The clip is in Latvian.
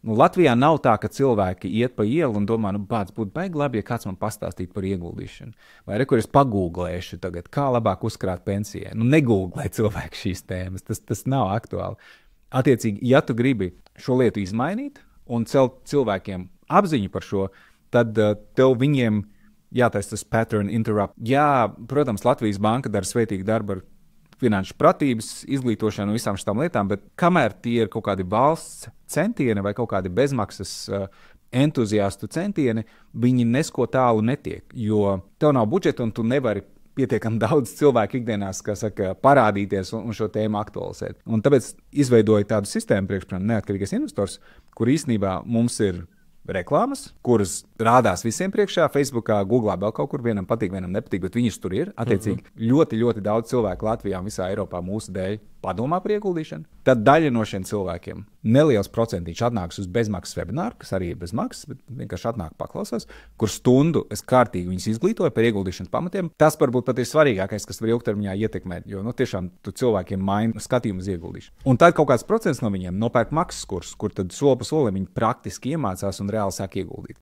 Nu, Latvijā nav tā, ka cilvēki iet pa ielu un domā, nu, bāc, būtu baigi labi, ja kāds man pastāstītu par ieguldīšanu. Vai kur es pagūglēšu tagad, kā labāk uzkrāt pensijai. Nu, negūglē cilvēki šīs tēmas, tas nav aktuāli. Attiecīgi, ja tu gribi šo lietu izmainīt un celt cilvēkiem apziņu par šo, tad tev viņiem jātaisa tas pattern interrupt. Jā, protams, Latvijas banka dara sveitīgu darbu ar finanšu pratības, izglītošanu un visām šīm lietām, bet kamēr tie ir kaut kādi valsts centieni vai kaut kādi bezmaksas entuziastu centieni, viņi nesko tālu netiek, jo tev nav budžeta un tu nevari pietiekami daudz cilvēku ikdienās, kā saka, parādīties un šo tēmu aktualizēt. Un tāpēc izveidoju tādu sistēmu priekšpram neatkarīgais investors, kur īstenībā mums ir reklāmas, kuras rādās visiem priekšā, Facebookā, Googlā, vēl kaut kur, vienam patīk, vienam nepatīk, bet viņas tur ir. Attiecīgi, ļoti, ļoti daudz cilvēku Latvijā un visā Eiropā mūsu dēļ padomā par ieguldīšanu. Tad daļa no šiem cilvēkiem, neliels procentiņš atnāks uz bezmaksas webināru, kas arī ir bez maksas, bet vienkārši atnāk paklausās, kur stundu es kārtīgi viņus izglītoju par ieguldīšanas pamatiem. Tas varbūt pat ir svarīgākais, kas var ilgtermiņā ietekmēt, jo tiešām tu cilvēkiem maina skatījumu uz ieguldīšanu. Un tad kaut kāds procents no viņiem nopērk maksas kursus, kur tad soli pa solim viņi praktiski iemācās un reāli sāk ieguldīt.